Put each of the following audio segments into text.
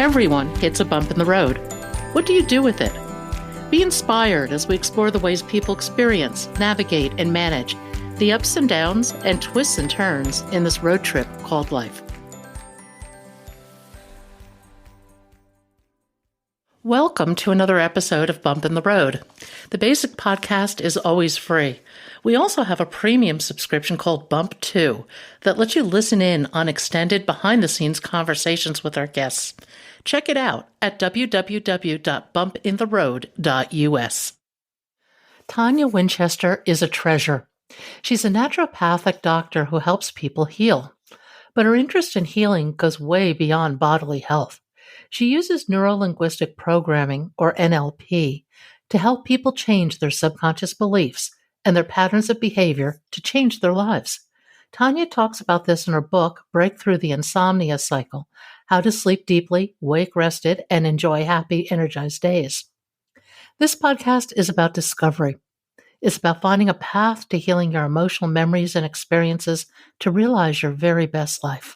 Everyone hits a bump in the road. What do you do with it? Be inspired as we explore the ways people experience, navigate, and manage the ups and downs and twists and turns in this road trip called life. Welcome to another episode of Bump in the Road. The basic podcast is always free. We also have a premium subscription called Bump 2 that lets you listen in on extended behind-the-scenes conversations with our guests. Check it out at www.bumpintheroad.us. Tonia Winchester is a treasure. She's a naturopathic doctor who helps people heal. But her interest in healing goes way beyond bodily health. She uses Neurolinguistic Programming, or NLP, to help people change their subconscious beliefs and their patterns of behavior to change their lives. Tonia talks about this in her book, Break Through the Insomnia Cycle: How to Sleep Deeply, Wake Rested, and Enjoy Happy, Energized Days. This podcast is about discovery. It's about finding a path to healing your emotional memories and experiences to realize your very best life.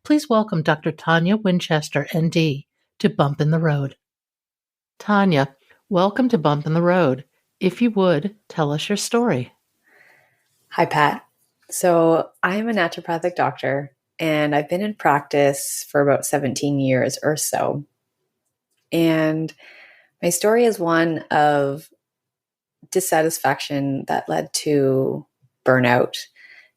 Please welcome Dr. Tonia Winchester, ND, to Bump in the Road. Tonia, welcome to Bump in the Road. If you would, tell us your story. Hi, Pat. So I'm a naturopathic doctor, and I've been in practice for about 17 years or so. And my story is one of dissatisfaction that led to burnout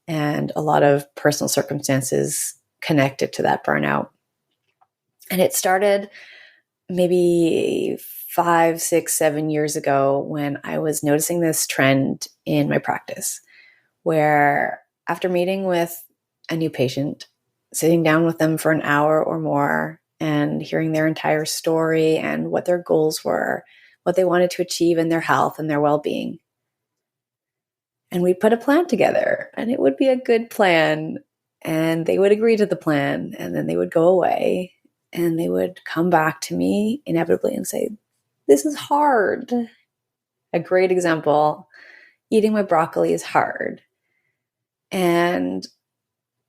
and a lot of personal circumstances connected to that burnout. And it started maybe 5, 6, 7 years ago when I was noticing this trend in my practice, where after meeting with a new patient, sitting down with them for an hour or more and hearing their entire story and what their goals were, what they wanted to achieve in their health and their well-being. And we'd put a plan together, and it would be a good plan, and they would agree to the plan, and then they would go away, and they would come back to me inevitably and say, "This is hard." A great example, eating my broccoli is hard. And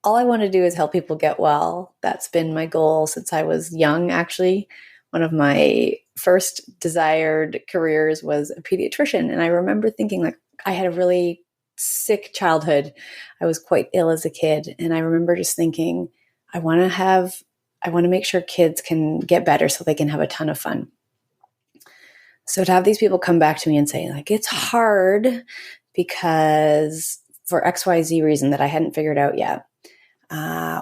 all I want to do is help people get well. That's been my goal since I was young, actually. One of my first desired careers was a pediatrician. And I remember thinking, like, I had a really sick childhood. I was quite ill as a kid. And I remember just thinking, I want to make sure kids can get better so they can have a ton of fun. So to have these people come back to me and say, like, it's hard because for XYZ reason that I hadn't figured out yet.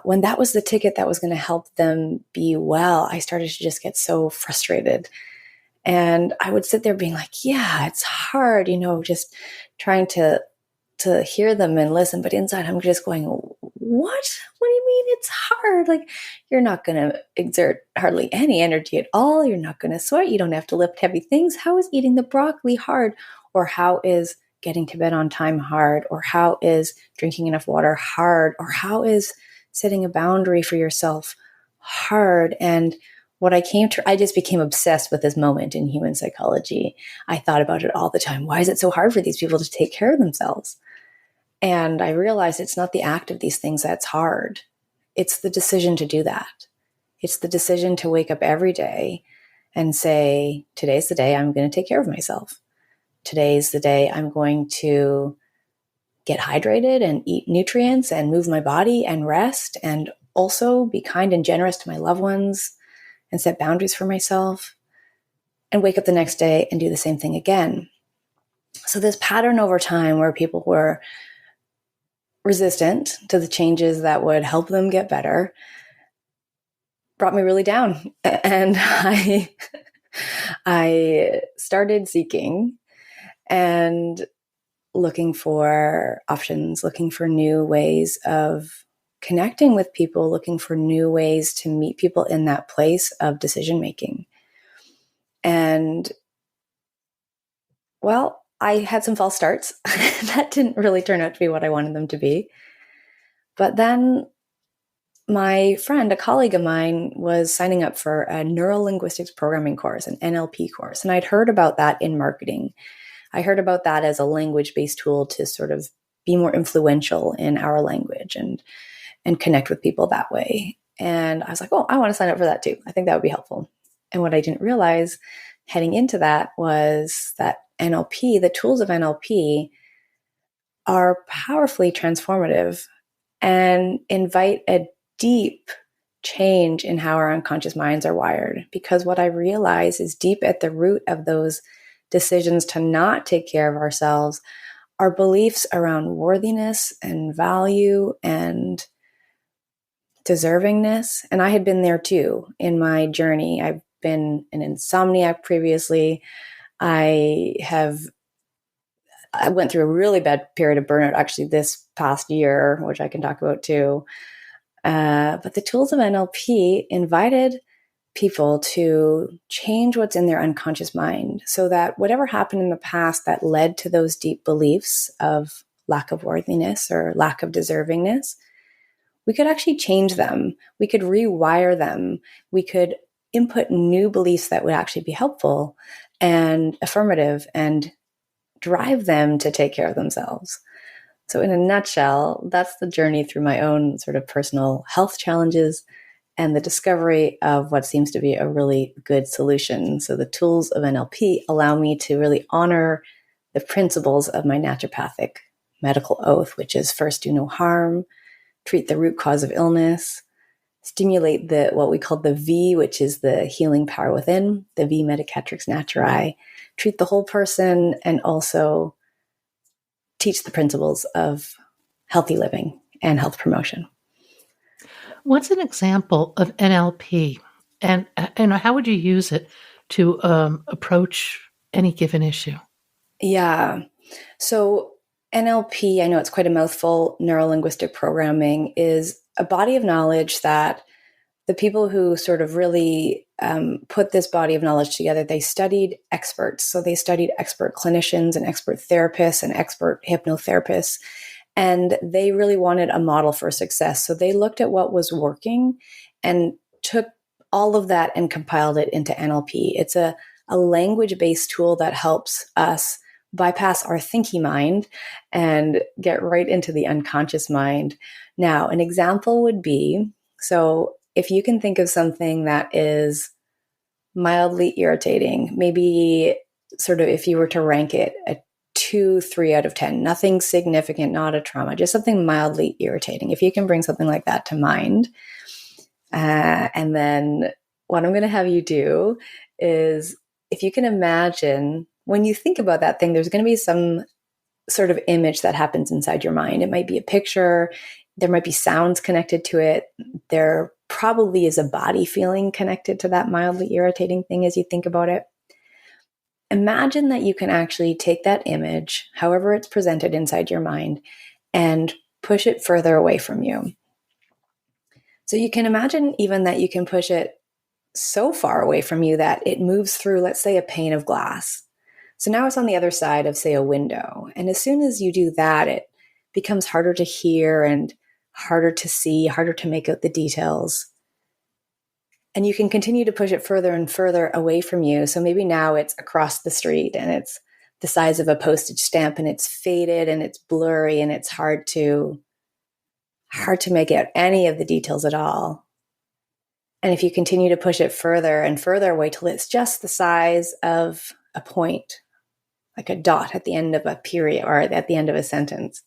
When that was the ticket that was going to help them be well, I started to just get so frustrated. And I would sit there being like, yeah, it's hard, just trying to hear them and listen. But inside I'm just going, what? What do you mean it's hard? Like, you're not going to exert hardly any energy at all. You're not going to sweat. You don't have to lift heavy things. How is eating the broccoli hard? Or how is getting to bed on time hard? Or how is drinking enough water hard? Or how is setting a boundary for yourself hard? And what I just became obsessed with this moment in human psychology. I thought about it all the time. Why is it so hard for these people to take care of themselves? And I realized it's not the act of these things that's hard. It's the decision to do that. It's the decision to wake up every day and say, today's the day I'm going to take care of myself. Today's the day I'm going to get hydrated and eat nutrients and move my body and rest, and also be kind and generous to my loved ones and set boundaries for myself, and wake up the next day and do the same thing again. So this pattern over time where people were resistant to the changes that would help them get better brought me really down. And I started seeking and looking for options, looking for new ways of connecting with people, looking for new ways to meet people in that place of decision making. And, well, I had some false starts. That didn't really turn out to be what I wanted them to be. But then my friend, a colleague of mine, was signing up for a Neurolinguistic Programming course, an NLP course. And I'd heard about that in marketing. I heard about that as a language-based tool to sort of be more influential in our language and connect with people that way. And I was like, oh, I want to sign up for that too. I think that would be helpful. And what I didn't realize heading into that was that NLP, the tools of NLP, are powerfully transformative and invite a deep change in how our unconscious minds are wired. Because what I realize is deep at the root of those decisions to not take care of ourselves are beliefs around worthiness and value and deservingness. And I had been there too in my journey. I've been an insomniac previously. I went through a really bad period of burnout actually this past year, which I can talk about too. But the tools of NLP invited people to change what's in their unconscious mind so that whatever happened in the past that led to those deep beliefs of lack of worthiness or lack of deservingness, we could actually change them. We could rewire them. We could input new beliefs that would actually be helpful and affirmative and drive them to take care of themselves. So in a nutshell, that's the journey through my own sort of personal health challenges and the discovery of what seems to be a really good solution. So the tools of NLP allow me to really honor the principles of my naturopathic medical oath, which is first do no harm, treat the root cause of illness, stimulate what we call the V, which is the healing power within, the V Medicatrix Naturae, treat the whole person, and also teach the principles of healthy living and health promotion. What's an example of NLP, and how would you use it to approach any given issue? Yeah. So NLP, I know it's quite a mouthful, Neurolinguistic Programming, is a body of knowledge that the people who sort of really put this body of knowledge together, they studied experts. So they studied expert clinicians and expert therapists and expert hypnotherapists. And they really wanted a model for success. So they looked at what was working and took all of that and compiled it into NLP. It's a language-based tool that helps us bypass our thinking mind and get right into the unconscious mind. Now, an example would be, so if you can think of something that is mildly irritating, maybe sort of if you were to rank it a 2, 3 out of 10, nothing significant, not a trauma, just something mildly irritating. If you can bring something like that to mind, and then what I'm going to have you do is, if you can imagine, when you think about that thing, there's going to be some sort of image that happens inside your mind. It might be a picture. There might be sounds connected to it. There probably is a body feeling connected to that mildly irritating thing as you think about it. Imagine that you can actually take that image, however it's presented inside your mind, and push it further away from you. So you can imagine even that you can push it so far away from you that it moves through, let's say, a pane of glass. So now it's on the other side of, say, a window. And as soon as you do that, it becomes harder to hear and harder to see, harder to make out the details. And you can continue to push it further and further away from you. So maybe now it's across the street and it's the size of a postage stamp and it's faded and it's blurry and it's hard to make out any of the details at all. And if you continue to push it further and further away till it's just the size of a point, like a dot at the end of a period or at the end of a sentence.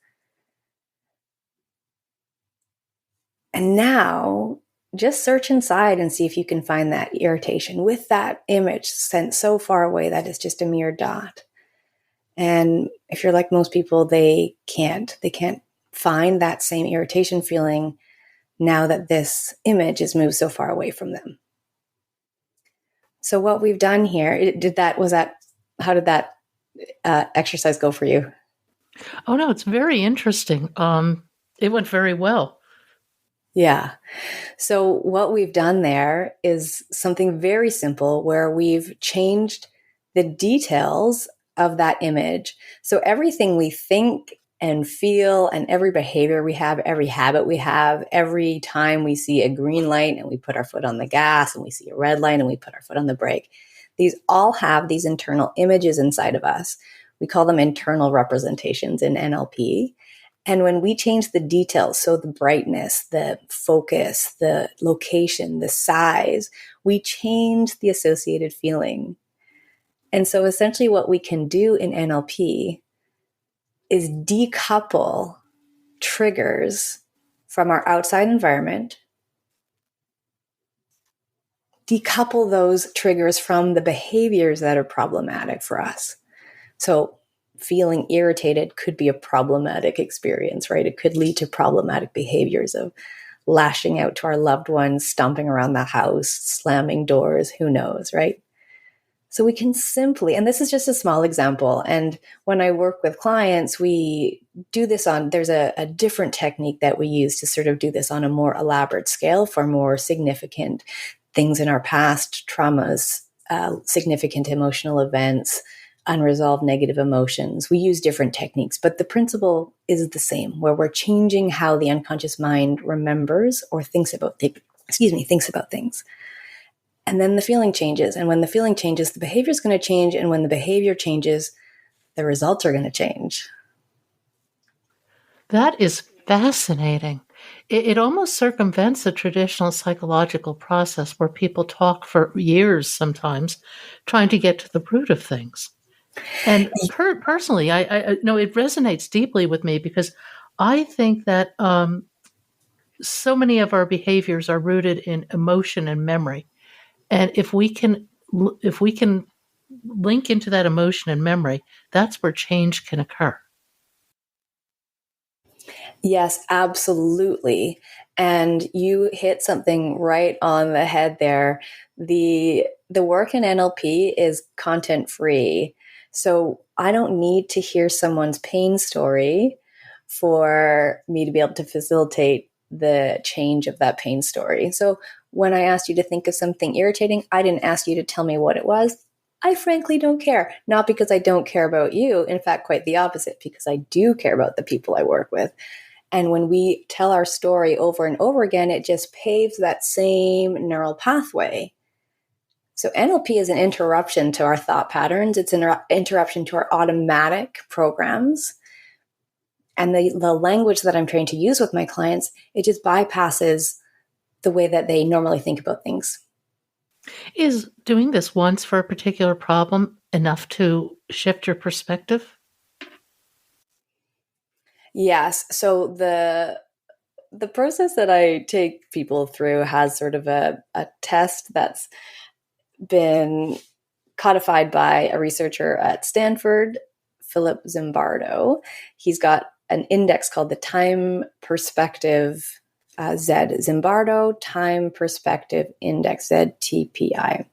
And now just search inside and see if you can find that irritation with that image sent so far away that it's just a mere dot. And if you're like most people, they can't find that same irritation feeling now that this image is moved so far away from them. So what we've done here, how did that exercise go for you? Oh no, it's very interesting. It went very well. Yeah. So what we've done there is something very simple where we've changed the details of that image. So everything we think and feel and every behavior we have, every habit we have, every time we see a green light and we put our foot on the gas and we see a red light and we put our foot on the brake, these all have these internal images inside of us. We call them internal representations in NLP. And when we change the details, so the brightness, the focus, the location, the size, we change the associated feeling. And so essentially what we can do in NLP is decouple triggers from our outside environment, decouple those triggers from the behaviors that are problematic for us. So feeling irritated could be a problematic experience, right? It could lead to problematic behaviors of lashing out to our loved ones, stomping around the house, slamming doors, who knows, right? So we can simply, and this is just a small example, and when I work with clients, we do this on, there's a different technique that we use to sort of do this on a more elaborate scale for more significant things in our past, traumas, significant emotional events, unresolved negative emotions. We use different techniques, but the principle is the same, where we're changing how the unconscious mind remembers or thinks about things. And then the feeling changes. And when the feeling changes, the behavior is going to change. And when the behavior changes, the results are going to change. That is fascinating. It almost circumvents the traditional psychological process where people talk for years sometimes trying to get to the root of things. And personally, I know it resonates deeply with me because I think that so many of our behaviors are rooted in emotion and memory. And if we can link into that emotion and memory, that's where change can occur. Yes, absolutely. And you hit something right on the head there. The work in NLP is content free. So I don't need to hear someone's pain story for me to be able to facilitate the change of that pain story. So when I asked you to think of something irritating, I didn't ask you to tell me what it was. I frankly don't care. Not because I don't care about you. In fact, quite the opposite, because I do care about the people I work with. And when we tell our story over and over again, it just paves that same neural pathway. So NLP is an interruption to our thought patterns. It's an interruption to our automatic programs. And the language that I'm trained to use with my clients, it just bypasses the way that they normally think about things. Is doing this once for a particular problem enough to shift your perspective? Yes. So the process that I take people through has sort of a test that's been codified by a researcher at Stanford, Philip Zimbardo. He's got an index called the Time Perspective Zimbardo Time Perspective Index, ZTPI.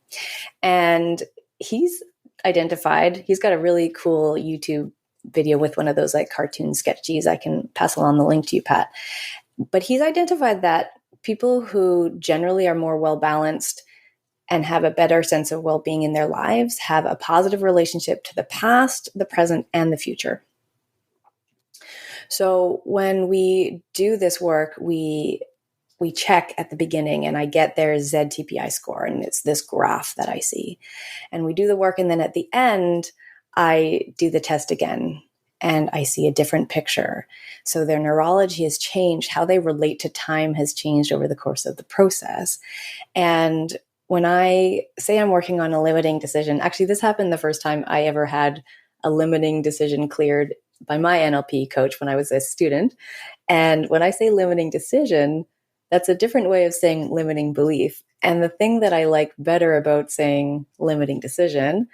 And he's got a really cool YouTube video with one of those like cartoon sketches. I can pass along the link to you, Pat. But he's identified that people who generally are more well-balanced and have a better sense of well-being in their lives have a positive relationship to the past, the present, and the future. So when we do this work, we check at the beginning, and I get their ZTPI score, and it's this graph that I see. And we do the work, and then at the end, I do the test again, and I see a different picture. So their neurology has changed. How they relate to time has changed over the course of the process. And when I say I'm working on a limiting decision, actually, this happened the first time I ever had a limiting decision cleared by my NLP coach when I was a student. And when I say limiting decision, that's a different way of saying limiting belief. And the thing that I like better about saying limiting decision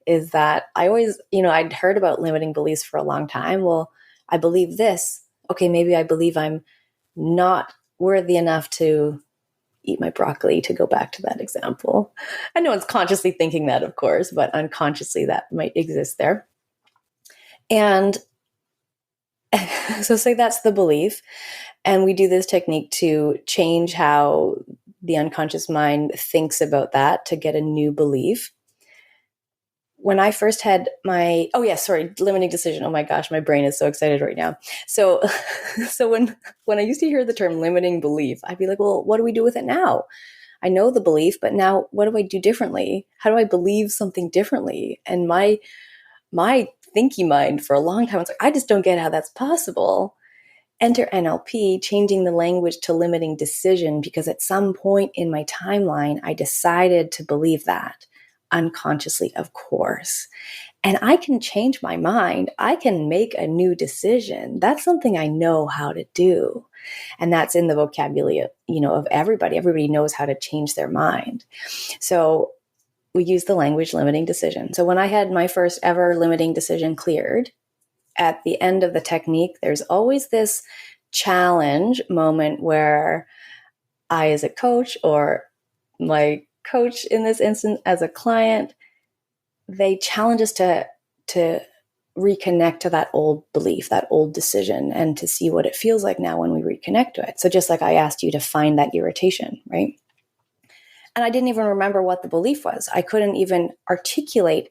is that I always, I'd heard about limiting beliefs for a long time. Well, I believe this. Okay, maybe I believe I'm not worthy enough to eat my broccoli, to go back to that example. I know it's consciously thinking that, of course, but unconsciously that might exist there. And so say that's the belief. And we do this technique to change how the unconscious mind thinks about that to get a new belief. When I first had limiting decision. Oh my gosh, my brain is so excited right now. So when I used to hear the term limiting belief, I'd be like, well, what do we do with it now? I know the belief, but now what do I do differently? How do I believe something differently? And my thinky mind for a long time was like, I just don't get how that's possible. enter NLP, changing the language to limiting decision, because at some point in my timeline, I decided to believe that unconsciously, of course. And I can change my mind. I can make a new decision. That's something I know how to do. And that's in the vocabulary, of everybody. Everybody knows how to change their mind. So we use the language limiting decision. So when I had my first ever limiting decision cleared, at the end of the technique, there's always this challenge moment where I, as a coach, or my coach in this instance as a client, they challenge us to reconnect to that old belief, that old decision, and to see what it feels like now when we reconnect to it. So just like I asked you to find that irritation, right? And I didn't even remember what the belief was. I couldn't even articulate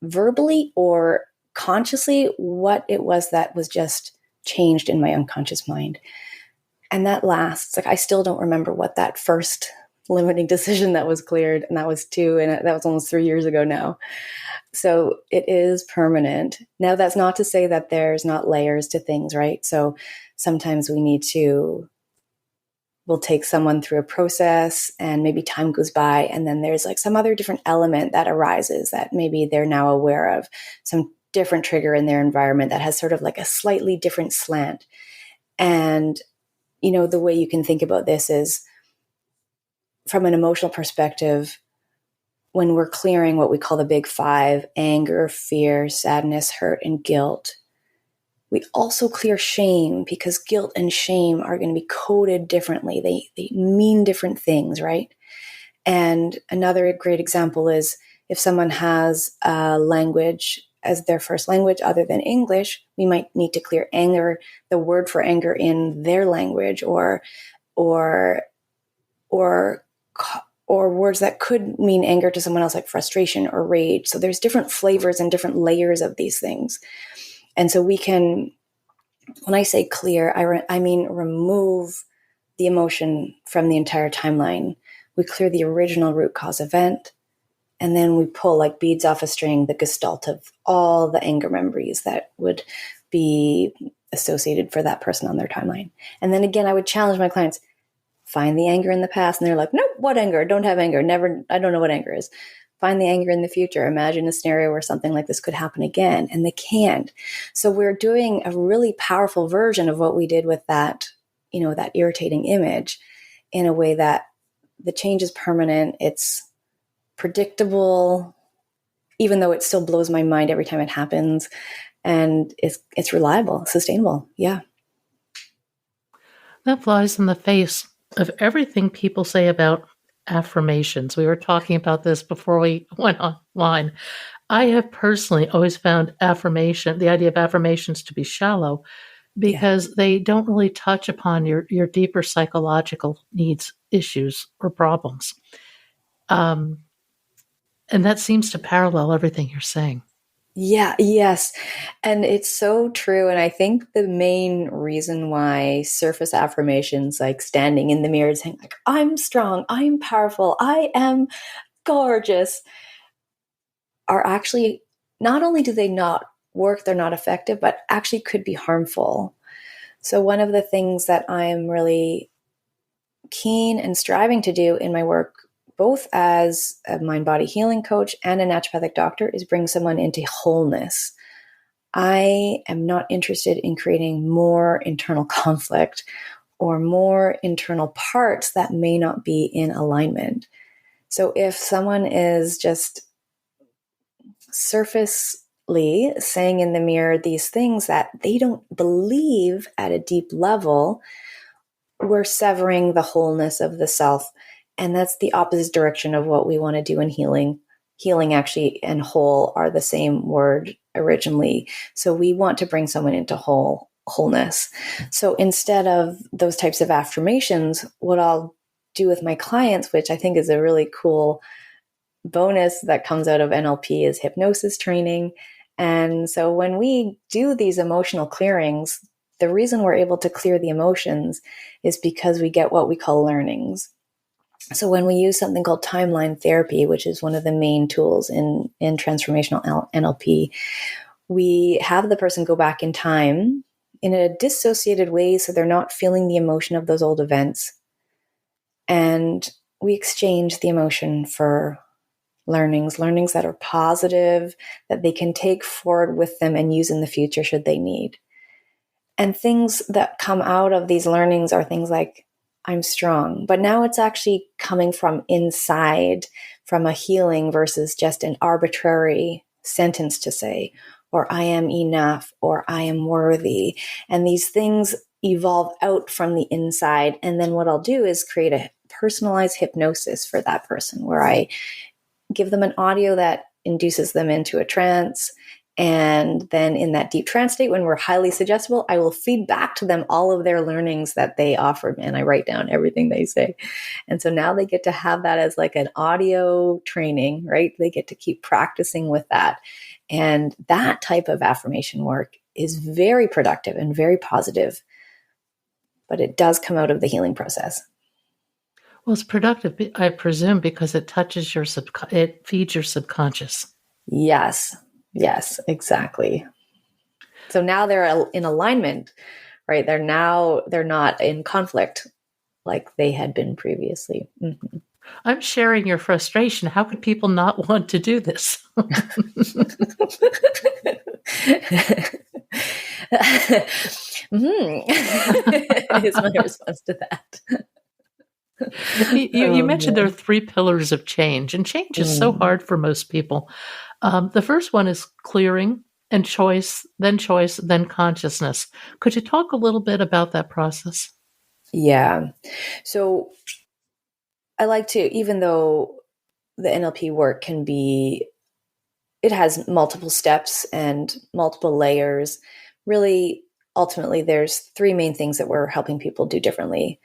verbally or consciously what it was that was just changed in my unconscious mind. And that lasts, I still don't remember what that first limiting decision that was cleared, and that was 2, and that was almost 3 years ago now. So it is permanent. Now, that's not to say that there's not layers to things, right? So sometimes we'll take someone through a process, and maybe time goes by, and then there's some other different element that arises that maybe they're now aware of, some different trigger in their environment that has sort of a slightly different slant. And, the way you can think about this is from an emotional perspective. When we're clearing what we call the big 5, anger, fear, sadness, hurt, and guilt, we also clear shame, because guilt and shame are going to be coded differently. They mean different things, right? And another great example is if someone has a language as their first language other than English, we might need to clear anger, the word for anger in their language, or words that could mean anger to someone else, like frustration or rage. So there's different flavors and different layers of these things. And so we can, when I say clear, I mean remove the emotion from the entire timeline. We clear the original root cause event, and then we pull like beads off a string, the gestalt of all the anger memories that would be associated for that person on their timeline. And then again, I would challenge my clients, find the anger in the past. And they're like, nope, what anger? I don't have anger. Never, I don't know what anger is. Find the anger in the future. Imagine a scenario where something like this could happen again, and they can't. So we're doing a really powerful version of what we did with that, that irritating image, in a way that the change is permanent. It's predictable, even though it still blows my mind every time it happens. And it's reliable, sustainable. Yeah. That flies in the face of everything people say about affirmations. We were talking about this before we went online. I have personally always found the idea of affirmations to be shallow, because they don't really touch upon your deeper psychological needs, issues, or problems. And that seems to parallel everything you're saying. Yeah, yes. And it's so true. And I think the main reason why surface affirmations, like standing in the mirror saying, like, I'm strong, I'm powerful, I am gorgeous, are actually, not only do they not work, they're not effective, but actually could be harmful. So one of the things that I'm really keen and striving to do in my work, both as a mind-body healing coach and a naturopathic doctor, is bring someone into wholeness. I am not interested in creating more internal conflict or more internal parts that may not be in alignment. So if someone is just surfacely saying in the mirror these things that they don't believe at a deep level, we're severing the wholeness of the self. And that's the opposite direction of what we want to do in healing. Healing actually and whole are the same word originally. So we want to bring someone into wholeness. So instead of those types of affirmations, what I'll do with my clients, which I think is a really cool bonus that comes out of NLP, is hypnosis training. And so when we do these emotional clearings, the reason we're able to clear the emotions is because we get what we call learnings. So when we use something called timeline therapy, which is one of the main tools in transformational NLP, we have the person go back in time, in a dissociated way, so they're not feeling the emotion of those old events. And we exchange the emotion for learnings that are positive, that they can take forward with them and use in the future should they need. And things that come out of these learnings are things like, I'm strong. But now it's actually coming from inside, from a healing versus just an arbitrary sentence to say, or I am enough, or I am worthy. And these things evolve out from the inside. And then what I'll do is create a personalized hypnosis for that person, where I give them an audio that induces them into a trance. And then in that deep trance state, when we're highly suggestible, I will feed back to them all of their learnings that they offered me, and I write down everything they say. And so now they get to have that as like an audio training, right? They get to keep practicing with that. And that type of affirmation work is very productive and very positive, but it does come out of the healing process. Well, it's productive, I presume, because it touches it feeds your subconscious. Yes, exactly. So now they're in alignment, right? They're not in conflict like they had been previously. Mm-hmm. I'm sharing your frustration. How could people not want to do this? Is my response to that. You mentioned there are 3 pillars of change, and change is so hard for most people. The first one is clearing and choice, then consciousness. Could you talk a little bit about that process? Yeah. So I like to, even though the NLP work it has multiple steps and multiple layers, really, ultimately, there's 3 main things that we're helping people do differently.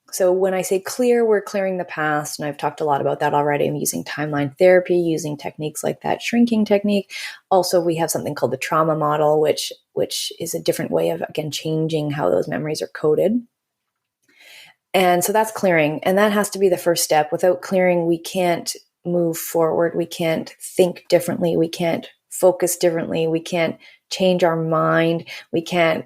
So when I say clear, we're clearing the past, and I've talked a lot about that already. I'm using timeline therapy, using techniques like that shrinking technique. Also, we have something called the trauma model, which is a different way of, again, changing how those memories are coded. And so that's clearing, and that has to be the first step. Without clearing, we can't move forward. We can't think differently. We can't focus differently. We can't change our mind. We can't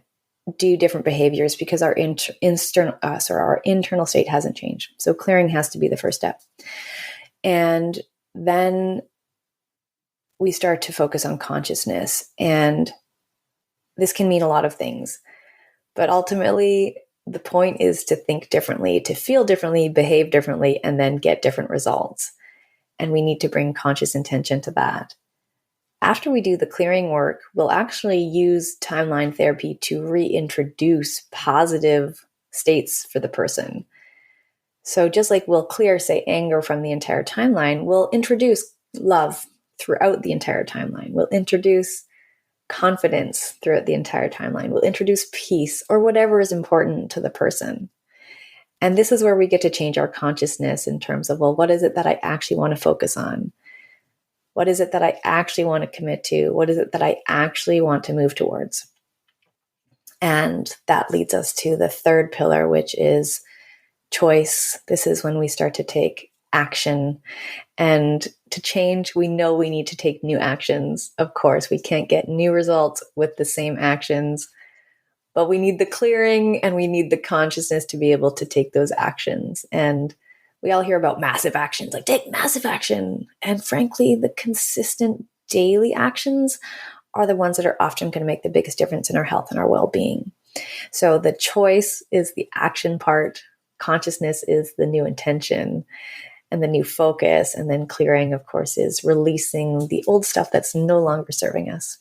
do different behaviors because our internal state hasn't changed. So clearing has to be the first step. And then we start to focus on consciousness. And this can mean a lot of things. But ultimately, the point is to think differently, to feel differently, behave differently, and then get different results. And we need to bring conscious intention to that. After we do the clearing work, we'll actually use timeline therapy to reintroduce positive states for the person. So just like we'll clear, say, anger from the entire timeline, we'll introduce love throughout the entire timeline. We'll introduce confidence throughout the entire timeline. We'll introduce peace or whatever is important to the person. And this is where we get to change our consciousness in terms of, well, what is it that I actually want to focus on? What is it that I actually want to commit to? What is it that I actually want to move towards? And that leads us to the third pillar, which is choice. This is when we start to take action. And to change, we know we need to take new actions. Of course, we can't get new results with the same actions, but we need the clearing and we need the consciousness to be able to take those actions. And we all hear about massive actions, like take massive action. And frankly, the consistent daily actions are the ones that are often going to make the biggest difference in our health and our well-being. So the choice is the action part. Consciousness is the new intention and the new focus. And then clearing, of course, is releasing the old stuff that's no longer serving us.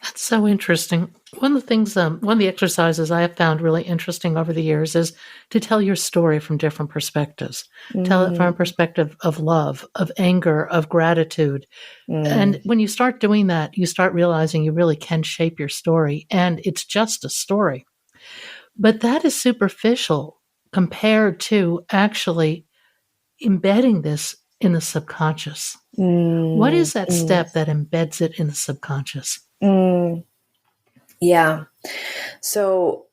That's so interesting. One of the things, one of the exercises I have found really interesting over the years is to tell your story from different perspectives. Tell it from a perspective of love, of anger, of gratitude. And when you start doing that, you start realizing you really can shape your story, and it's just a story. But that is superficial compared to actually embedding this in the subconscious. What is that step that embeds it in the subconscious? Yeah. So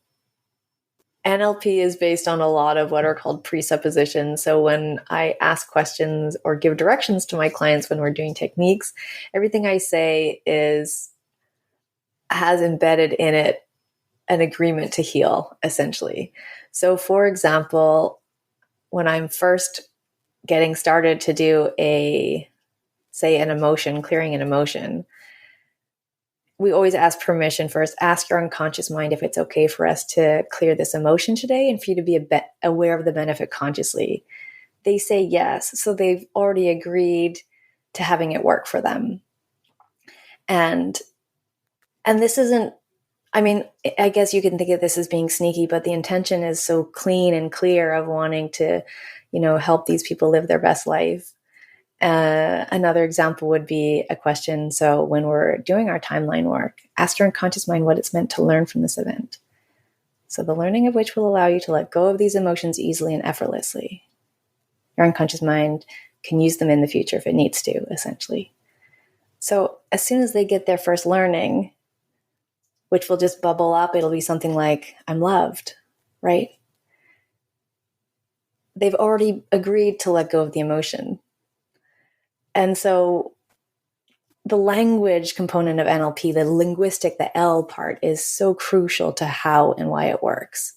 NLP is based on a lot of what are called presuppositions. So when I ask questions or give directions to my clients when we're doing techniques, everything I say has embedded in it an agreement to heal, essentially. So, for example, when I'm first getting started to do an emotion, clearing an emotion, we always ask permission first. Ask your unconscious mind if it's okay for us to clear this emotion today and for you to be aware of the benefit consciously. They say yes. So they've already agreed to having it work for them. And this isn't, I mean, I guess you can think of this as being sneaky, but the intention is so clean and clear of wanting to, help these people live their best life. Another example would be a question. So when we're doing our timeline work, ask your unconscious mind what it's meant to learn from this event. So the learning of which will allow you to let go of these emotions easily and effortlessly. Your unconscious mind can use them in the future if it needs to, essentially. So as soon as they get their first learning, which will just bubble up, it'll be something like, I'm loved, right? They've already agreed to let go of the emotion. And so the language component of NLP, the linguistic, the L part, is so crucial to how and why it works.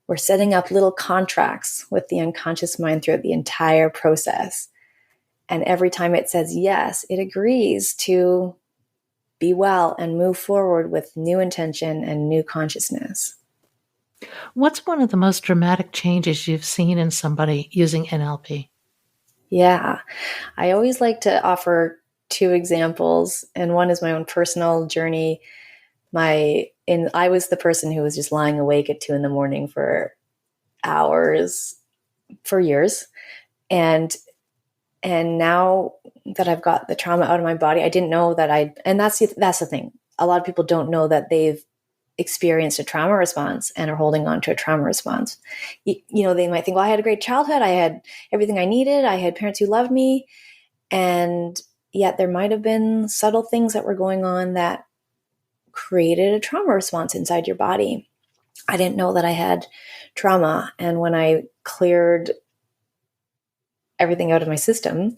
We're setting up little contracts with the unconscious mind throughout the entire process. And every time it says yes, it agrees to be well and move forward with new intention and new consciousness. What's one of the most dramatic changes you've seen in somebody using NLP? Yeah, I always like to offer two examples, and one is my own personal journey. I was the person who was just lying awake at 2 a.m. for hours for years, and now that I've got the trauma out of my body, I didn't know that and that's the thing. A lot of people don't know that they've experienced a trauma response and are holding on to a trauma response. They might think, well, I had a great childhood. I had everything I needed. I had parents who loved me. And yet there might have been subtle things that were going on that created a trauma response inside your body. I didn't know that I had trauma. And when I cleared everything out of my system,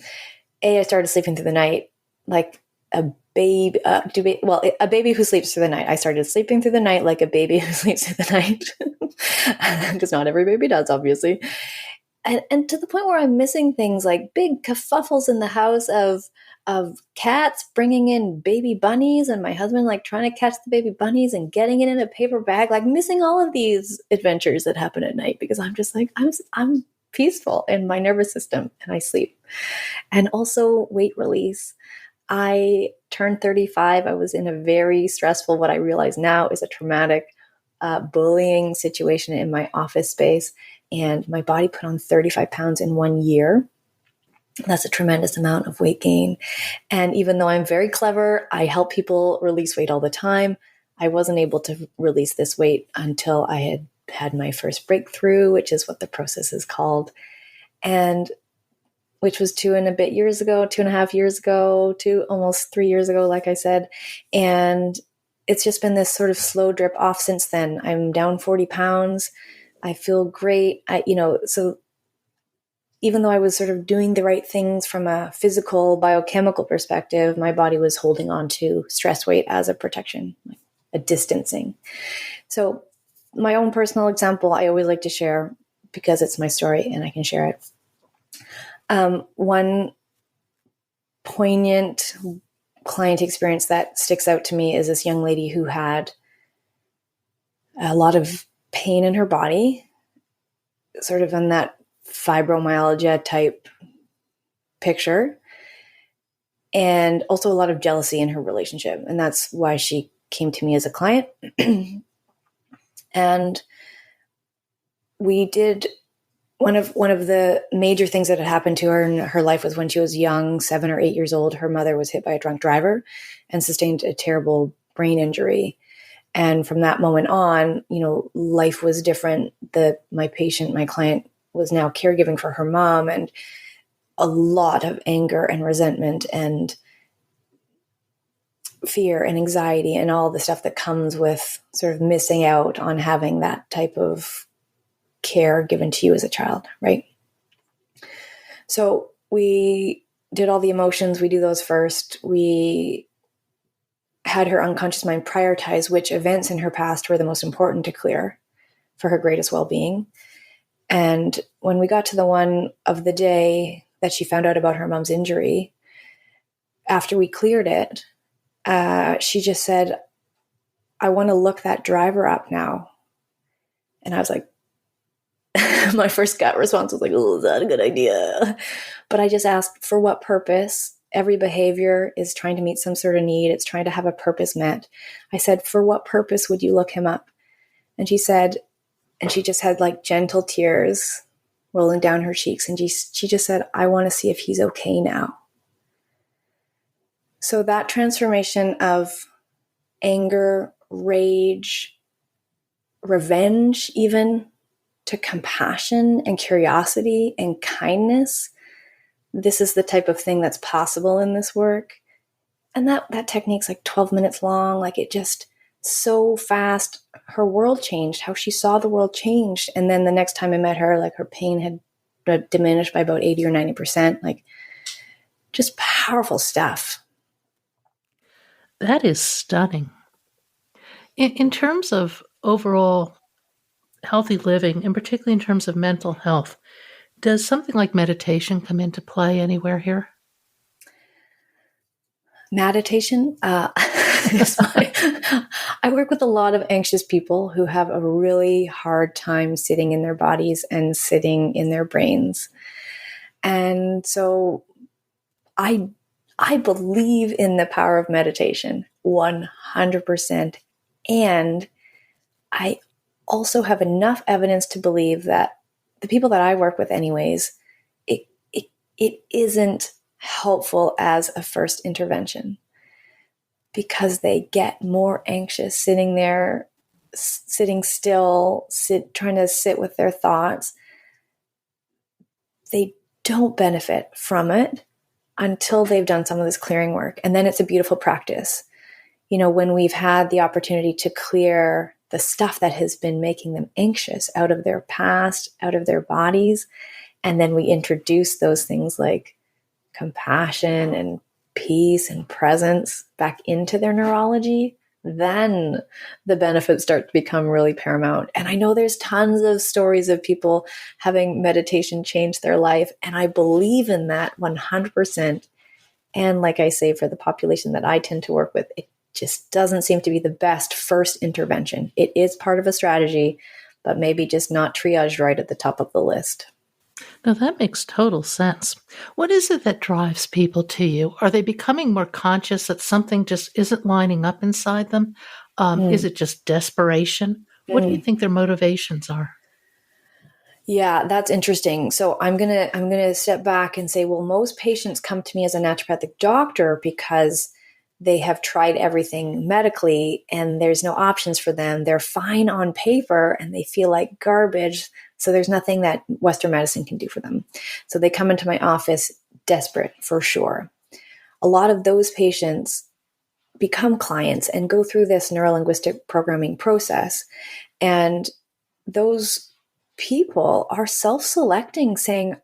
I started sleeping through the night like a baby. A baby who sleeps through the night. I started sleeping through the night like a baby who sleeps through the night, because not every baby does, obviously. And to the point where I'm missing things like big kerfuffles in the house of cats bringing in baby bunnies, and my husband like trying to catch the baby bunnies and getting it in a paper bag, like missing all of these adventures that happen at night because I'm just like, I'm peaceful in my nervous system and I sleep. And also weight release. I turned 35. I was in a very stressful, what I realize now is a traumatic bullying situation in my office space. And my body put on 35 pounds in 1 year. That's a tremendous amount of weight gain. And even though I'm very clever, I help people release weight all the time. I wasn't able to release this weight until I had my first breakthrough, which is what the process is called. And which was 2.5 years ago, to almost 3 years ago, like I said. And it's just been this sort of slow drip off since then. I'm down 40 pounds. I feel great. So even though I was sort of doing the right things from a physical, biochemical perspective, my body was holding on to stress weight as a protection, like a distancing. So my own personal example, I always like to share because it's my story and I can share it. One poignant client experience that sticks out to me is this young lady who had a lot of pain in her body, sort of in that fibromyalgia type picture, and also a lot of jealousy in her relationship. And that's why she came to me as a client. And we did one of the major things that had happened to her in her life was when she was young, 7 or 8 years old, her mother was hit by a drunk driver and sustained a terrible brain injury. And from that moment on, life was different. My client was now caregiving for her mom, and a lot of anger and resentment and fear and anxiety and all the stuff that comes with sort of missing out on having that type of care given to you as a child, right? So we did all the emotions. We do those first. We had her unconscious mind prioritize which events in her past were the most important to clear for her greatest well-being. And when we got to the one of the day that she found out about her mom's injury, after we cleared it, she just said, I want to look that driver up now. And I was like, my first gut response was like, oh, is that a good idea? But I just asked, for what purpose? Every behavior is trying to meet some sort of need. It's trying to have a purpose met. I said, for what purpose would you look him up? And she said, and she just had like gentle tears rolling down her cheeks. And she just said, I want to see if he's okay now. So that transformation of anger, rage, revenge, even, to compassion and curiosity and kindness, this is the type of thing that's possible in this work. And that technique's like 12 minutes long. Like, it just so fast. Her world changed. How she saw the world changed. And then the next time I met her, like, her pain had diminished by about 80 or 90%. Like, just powerful stuff. That is stunning. In terms of overall healthy living, and particularly in terms of mental health, does something like meditation come into play anywhere here? Meditation? I work with a lot of anxious people who have a really hard time sitting in their bodies and sitting in their brains. And so I believe in the power of meditation 100%. And I also have enough evidence to believe that the people that I work with anyways, it isn't helpful as a first intervention, because they get more anxious sitting there, sitting still, trying to sit with their thoughts. They don't benefit from it until they've done some of this clearing work. And then it's a beautiful practice. You know, when we've had the opportunity to clear the stuff that has been making them anxious out of their past, out of their bodies, and then we introduce those things like compassion and peace and presence back into their neurology, then the benefits start to become really paramount. And I know there's tons of stories of people having meditation change their life, and I believe in that 100%. And like I say, for the population that I tend to work with, it just doesn't seem to be the best first intervention. It is part of a strategy, but maybe just not triaged right at the top of the list. No, that makes total sense. What is it that drives people to you? Are they becoming more conscious that something just isn't lining up inside them? Is it just desperation? What do you think their motivations are? Yeah, that's interesting. So I'm gonna step back and say, well, most patients come to me as a naturopathic doctor because they have tried everything medically and there's no options for them. They're fine on paper and they feel like garbage. So there's nothing that Western medicine can do for them. So they come into my office desperate, for sure. A lot of those patients become clients and go through this neurolinguistic programming process. And those people are self-selecting, saying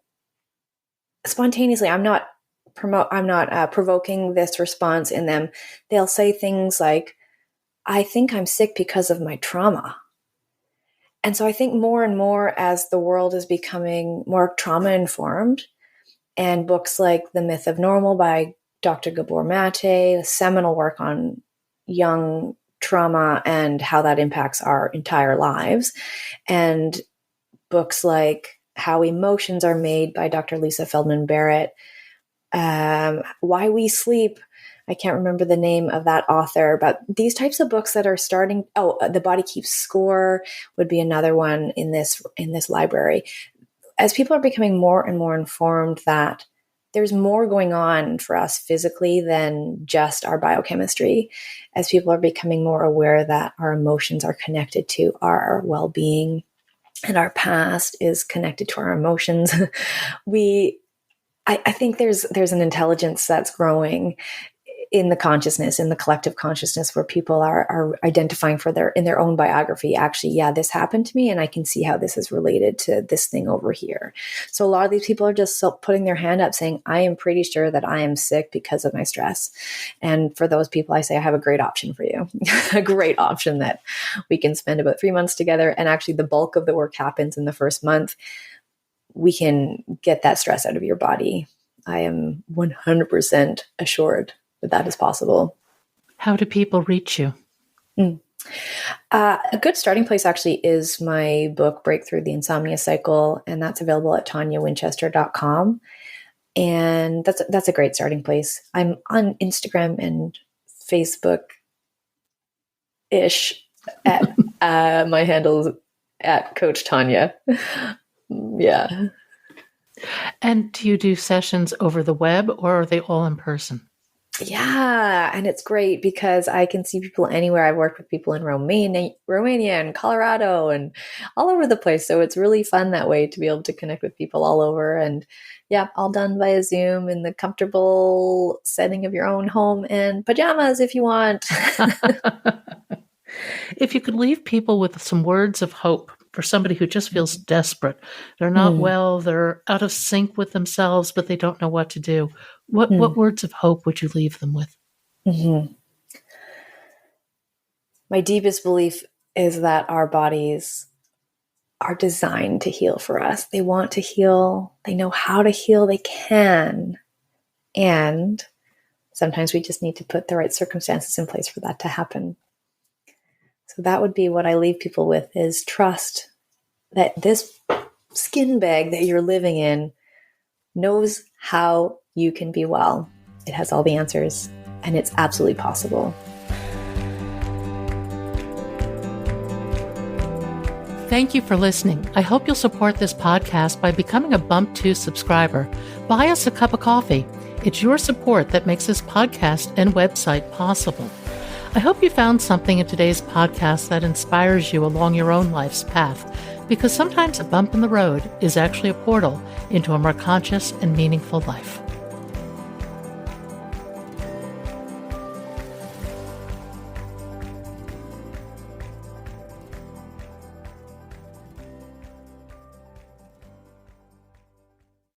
spontaneously, I'm not provoking this response in them. They'll say things like, I think I'm sick because of my trauma. And so I think more and more, as the world is becoming more trauma informed, and books like The Myth of Normal by Dr. Gabor Mate, a seminal work on young trauma and how that impacts our entire lives, and books like How Emotions Are Made by Dr. Lisa Feldman Barrett, Why We Sleep. I can't remember the name of that author, but these types of books that are starting. The Body Keeps Score would be another one in this library. As people are becoming more and more informed that there's more going on for us physically than just our biochemistry, as people are becoming more aware that our emotions are connected to our well-being and our past is connected to our emotions, I think there's an intelligence that's growing in the consciousness, in the collective consciousness, where people are identifying in their own biography, actually, yeah, this happened to me, and I can see how this is related to this thing over here. So a lot of these people are just putting their hand up saying, I am pretty sure that I am sick because of my stress. And for those people, I say, I have a great option for you, a great option that we can spend about 3 months together. And actually the bulk of the work happens in the first month. We can get that stress out of your body. I am 100% assured that is possible. How do people reach you? A good starting place actually is my book, Breakthrough the Insomnia Cycle, and that's available at toniawinchester.com. And that's a great starting place. I'm on Instagram and Facebook-ish at my handle's at Coach Tonia. Yeah. And do you do sessions over the web, or are they all in person? Yeah. And it's great because I can see people anywhere. I've worked with people in Romania and Colorado and all over the place. So it's really fun that way to be able to connect with people all over. And yeah, all done via Zoom in the comfortable setting of your own home and pajamas if you want. If you could leave people with some words of hope for somebody who just feels desperate, they're not well, they're out of sync with themselves, but they don't know what to do. What words of hope would you leave them with? Mm-hmm. My deepest belief is that our bodies are designed to heal for us. They want to heal. They know how to heal. They can. And sometimes we just need to put the right circumstances in place for that to happen. So that would be what I leave people with, is trust that this skin bag that you're living in knows how you can be well. It has all the answers, and it's absolutely possible. Thank you for listening. I hope you'll support this podcast by becoming a Bump 2 subscriber. Buy us a cup of coffee. It's your support that makes this podcast and website possible. I hope you found something in today's podcast that inspires you along your own life's path, because sometimes a bump in the road is actually a portal into a more conscious and meaningful life.